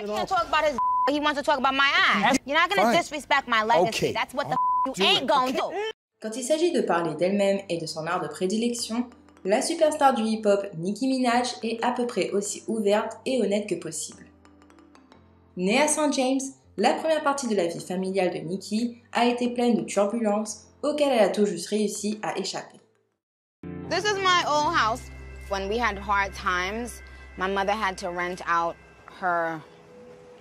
I can't talk about his he wants to talk about my ass. You're not gonna disrespect my legacy. Okay. That's what the you ain't gonna do. Quand il s'agit de parler d'elle-même et de son art de prédilection, la superstar du hip-hop Nicki Minaj est à peu près aussi ouverte et honnête que possible. Née à St. James, la première partie de la vie familiale de Nicki a été pleine de turbulences auxquelles elle a tout juste réussi à échapper. This is my old house. When we had hard times, my mother had to rent out her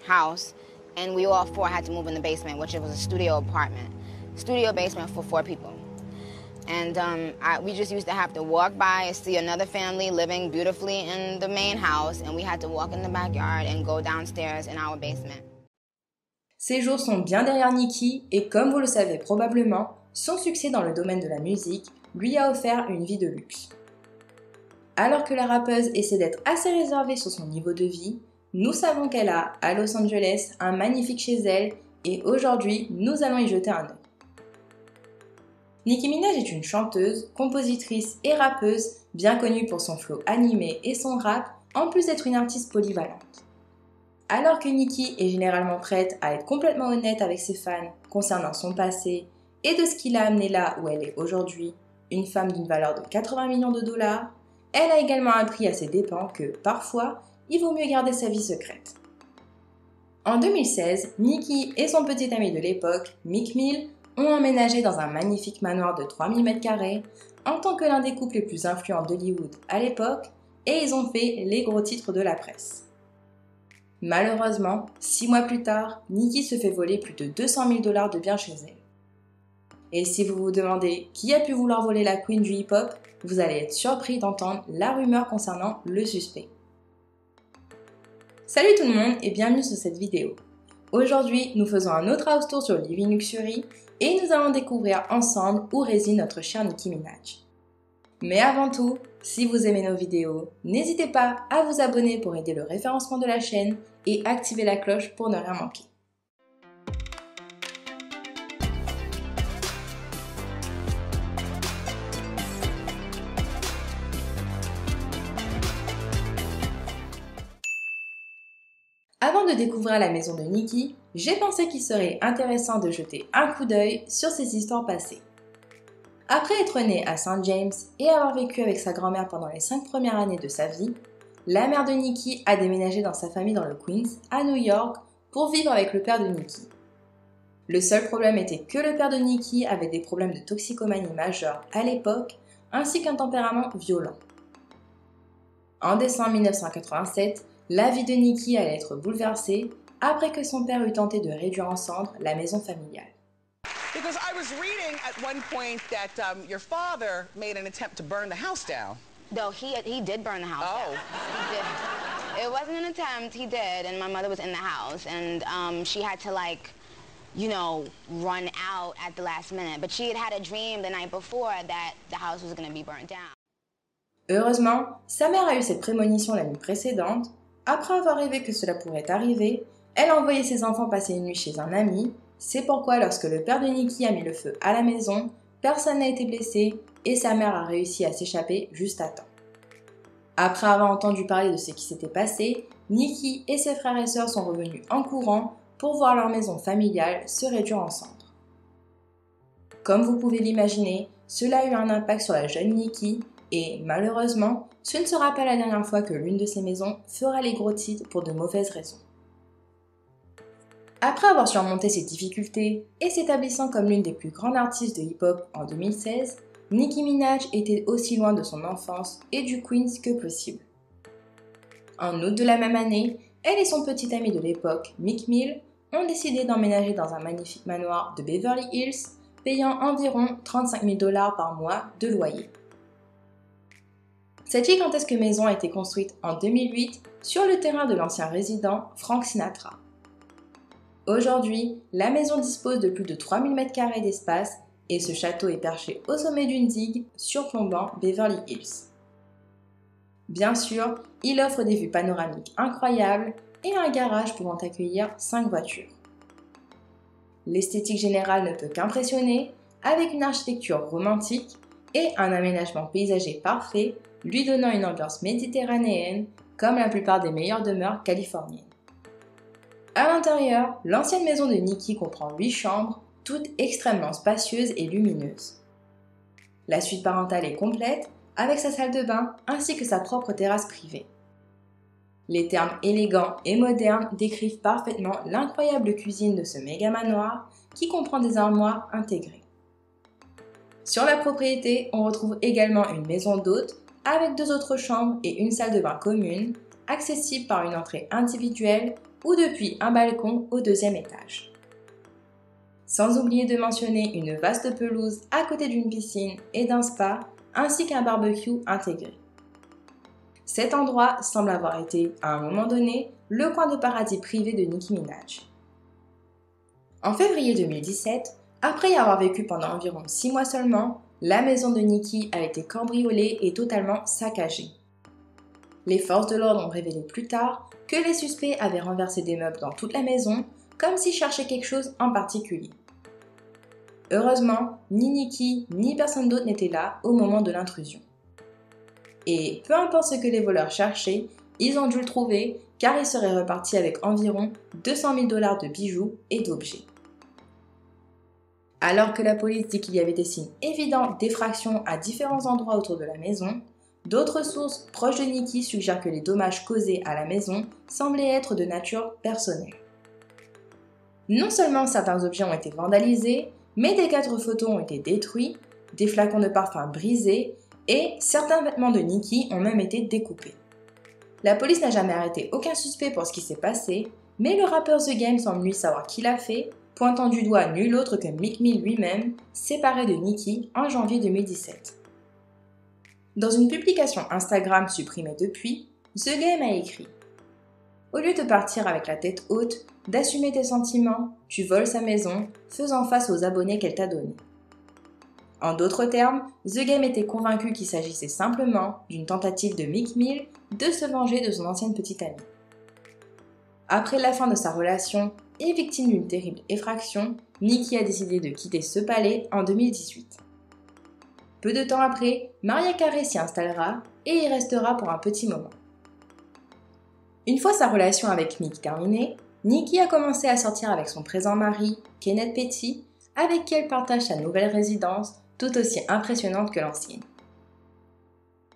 house, and we all four had to move in the basement, which it was a studio apartment. Studio basement for 4 people. And we just used to have to walk by and see another family living beautifully in the main house, and we had to walk in the backyard and go downstairs in our basement. Ces jours sont bien derrière Nicki et comme vous le savez probablement, son succès dans le domaine de la musique lui a offert une vie de luxe. Alors que la rappeuse essaie d'être assez réservée sur son niveau de vie, nous savons qu'elle a, à Los Angeles, un magnifique chez elle et aujourd'hui, nous allons y jeter un œil. Nicki Minaj est une chanteuse, compositrice et rappeuse bien connue pour son flow animé et son rap, en plus d'être une artiste polyvalente. Alors que Nicki est généralement prête à être complètement honnête avec ses fans concernant son passé et de ce qui l'a amenée là où elle est aujourd'hui, une femme d'une valeur de 80 millions de dollars, elle a également appris à ses dépens que, parfois, il vaut mieux garder sa vie secrète. En 2016, Nicki et son petit ami de l'époque, Meek Mill, ont emménagé dans un magnifique manoir de 3000 m² en tant que l'un des couples les plus influents d'Hollywood à l'époque et ils ont fait les gros titres de la presse. Malheureusement, 6 mois plus tard, Nicki se fait voler plus de 200 000 $ de biens chez elle. Et si vous vous demandez qui a pu vouloir voler la queen du hip-hop, vous allez être surpris d'entendre la rumeur concernant le suspect. Salut tout le monde et bienvenue sur cette vidéo. Aujourd'hui, nous faisons un autre house tour sur Living Luxury et nous allons découvrir ensemble où réside notre chère Nicki Minaj. Mais avant tout, si vous aimez nos vidéos, n'hésitez pas à vous abonner pour aider le référencement de la chaîne et activer la cloche pour ne rien manquer. Avant de découvrir la maison de Nicki, j'ai pensé qu'il serait intéressant de jeter un coup d'œil sur ses histoires passées. Après être née à St. James et avoir vécu avec sa grand-mère pendant les 5 premières années de sa vie, la mère de Nicki a déménagé dans sa famille dans le Queens, à New York, pour vivre avec le père de Nicki. Le seul problème était que le père de Nicki avait des problèmes de toxicomanie majeure à l'époque, ainsi qu'un tempérament violent. En décembre 1987, la vie de Nicki allait être bouleversée après que son père eut tenté de réduire en cendres la maison familiale. Because I was reading at one point that your father made an attempt to burn the house down. No, he did burn the house down. He did. It wasn't an attempt, he did, and my mother was in the house, and she had to run out at the last minute. But she had a dream the night before that the house was going to be burnt down. Heureusement, sa mère a eu cette prémonition la nuit précédente. Après avoir rêvé que cela pourrait arriver, elle a envoyé ses enfants passer une nuit chez un ami. C'est pourquoi lorsque le père de Nicki a mis le feu à la maison, personne n'a été blessé et sa mère a réussi à s'échapper juste à temps. Après avoir entendu parler de ce qui s'était passé, Nicki et ses frères et sœurs sont revenus en courant pour voir leur maison familiale se réduire en cendres. Comme vous pouvez l'imaginer, cela a eu un impact sur la jeune Nicki et malheureusement, ce ne sera pas la dernière fois que l'une de ces maisons fera les gros titres pour de mauvaises raisons. Après avoir surmonté ces difficultés et s'établissant comme l'une des plus grandes artistes de hip-hop en 2016, Nicki Minaj était aussi loin de son enfance et du Queens que possible. En août de la même année, elle et son petit ami de l'époque, Meek Mill, ont décidé d'emménager dans un magnifique manoir de Beverly Hills, payant environ 35 000 $ par mois de loyer. Cette gigantesque maison a été construite en 2008 sur le terrain de l'ancien résident Frank Sinatra. Aujourd'hui, la maison dispose de plus de 3000 m² d'espace et ce château est perché au sommet d'une digue surplombant Beverly Hills. Bien sûr, il offre des vues panoramiques incroyables et un garage pouvant accueillir 5 voitures. L'esthétique générale ne peut qu'impressionner, avec une architecture romantique et un aménagement paysager parfait, lui donnant une ambiance méditerranéenne comme la plupart des meilleures demeures californiennes. À l'intérieur, l'ancienne maison de Nicki comprend 8 chambres, toutes extrêmement spacieuses et lumineuses. La suite parentale est complète, avec sa salle de bain ainsi que sa propre terrasse privée. Les termes élégants et modernes décrivent parfaitement l'incroyable cuisine de ce méga manoir qui comprend des armoires intégrées. Sur la propriété, on retrouve également une maison d'hôte avec 2 autres chambres et une salle de bain commune, accessible par une entrée individuelle ou depuis un balcon au 2e étage. Sans oublier de mentionner une vaste pelouse à côté d'une piscine et d'un spa, ainsi qu'un barbecue intégré. Cet endroit semble avoir été, à un moment donné, le coin de paradis privé de Nicki Minaj. En février 2017, après y avoir vécu pendant environ 6 mois seulement, la maison de Nicki a été cambriolée et totalement saccagée. Les forces de l'ordre ont révélé plus tard que les suspects avaient renversé des meubles dans toute la maison, comme s'ils cherchaient quelque chose en particulier. Heureusement, ni Nicki ni personne d'autre n'était là au moment de l'intrusion. Et peu importe ce que les voleurs cherchaient, ils ont dû le trouver car ils seraient repartis avec environ 200 000 $ de bijoux et d'objets. Alors que la police dit qu'il y avait des signes évidents d'effraction à différents endroits autour de la maison, d'autres sources proches de Nicki suggèrent que les dommages causés à la maison semblaient être de nature personnelle. Non seulement certains objets ont été vandalisés, mais des cadres photos ont été détruits, des flacons de parfum brisés et certains vêtements de Nicki ont même été découpés. La police n'a jamais arrêté aucun suspect pour ce qui s'est passé, mais le rappeur The Game semble lui savoir qui l'a fait, pointant du doigt nul autre que Meek Mill lui-même, séparé de Nicki en janvier 2017. Dans une publication Instagram supprimée depuis, The Game a écrit « Au lieu de partir avec la tête haute, d'assumer tes sentiments, tu voles sa maison, faisant face aux abonnés qu'elle t'a donnés. » En d'autres termes, The Game était convaincu qu'il s'agissait simplement d'une tentative de Meek Mill de se venger de son ancienne petite amie. Après la fin de sa relation et victime d'une terrible effraction, Nicki a décidé de quitter ce palais en 2018. Peu de temps après, Mariah Carey s'y installera et y restera pour un petit moment. Une fois sa relation avec Meek terminée, Nicki a commencé à sortir avec son présent mari, Kenneth Petty, avec qui elle partage sa nouvelle résidence, tout aussi impressionnante que l'ancienne.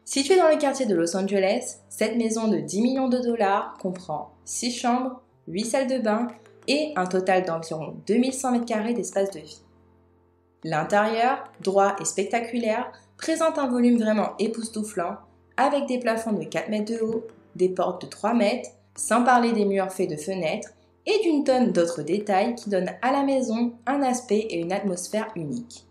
Située dans le quartier de Los Angeles, cette maison de 10 millions de $ comprend 6 chambres, 8 salles de bain et un total d'environ 2100 m² d'espace de vie. L'intérieur, droit et spectaculaire, présente un volume vraiment époustouflant, avec des plafonds de 4 mètres de haut, des portes de 3 mètres, sans parler des murs faits de fenêtres, et d'une tonne d'autres détails qui donnent à la maison un aspect et une atmosphère uniques.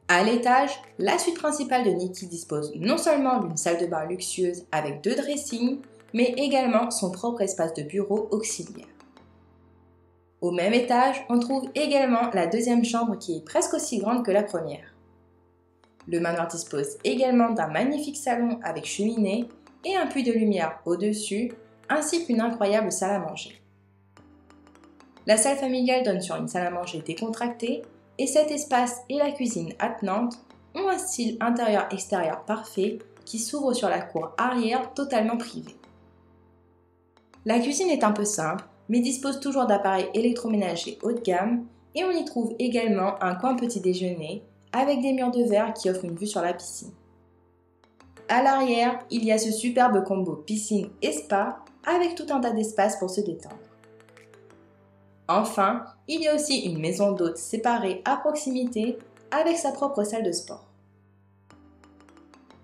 À l'étage, la suite principale de Nicki dispose non seulement d'une salle de bain luxueuse avec 2 dressings, mais également son propre espace de bureau auxiliaire. Au même étage, on trouve également la 2e chambre qui est presque aussi grande que la première. Le manoir dispose également d'un magnifique salon avec cheminée et un puits de lumière au-dessus, ainsi qu'une incroyable salle à manger. La salle familiale donne sur une salle à manger décontractée et cet espace et la cuisine attenante ont un style intérieur-extérieur parfait qui s'ouvre sur la cour arrière totalement privée. La cuisine est un peu simple, mais dispose toujours d'appareils électroménagers haut de gamme et on y trouve également un coin petit déjeuner avec des murs de verre qui offrent une vue sur la piscine. À l'arrière, il y a ce superbe combo piscine et spa avec tout un tas d'espace pour se détendre. Enfin, il y a aussi une maison d'hôtes séparée à proximité avec sa propre salle de sport.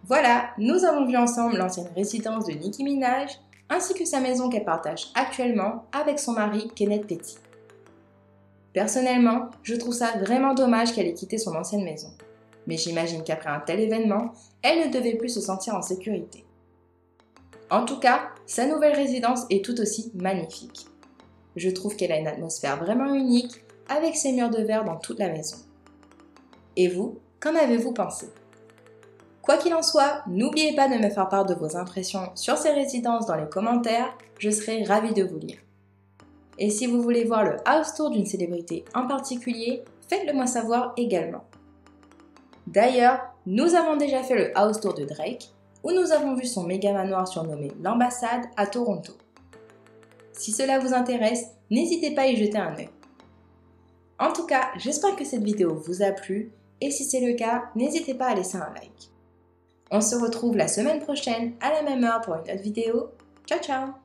Voilà, nous avons vu ensemble l'ancienne résidence de Nicki Minaj ainsi que sa maison qu'elle partage actuellement avec son mari Kenneth Petty. Personnellement, je trouve ça vraiment dommage qu'elle ait quitté son ancienne maison. Mais j'imagine qu'après un tel événement, elle ne devait plus se sentir en sécurité. En tout cas, sa nouvelle résidence est tout aussi magnifique. Je trouve qu'elle a une atmosphère vraiment unique, avec ses murs de verre dans toute la maison. Et vous, qu'en avez-vous pensé ? Quoi qu'il en soit, n'oubliez pas de me faire part de vos impressions sur ces résidences dans les commentaires, je serai ravie de vous lire. Et si vous voulez voir le house tour d'une célébrité en particulier, faites-le moi savoir également. D'ailleurs, nous avons déjà fait le house tour de Drake, où nous avons vu son méga manoir surnommé l'Ambassade à Toronto. Si cela vous intéresse, n'hésitez pas à y jeter un œil. En tout cas, j'espère que cette vidéo vous a plu et si c'est le cas, n'hésitez pas à laisser un like. On se retrouve la semaine prochaine à la même heure pour une autre vidéo. Ciao ciao!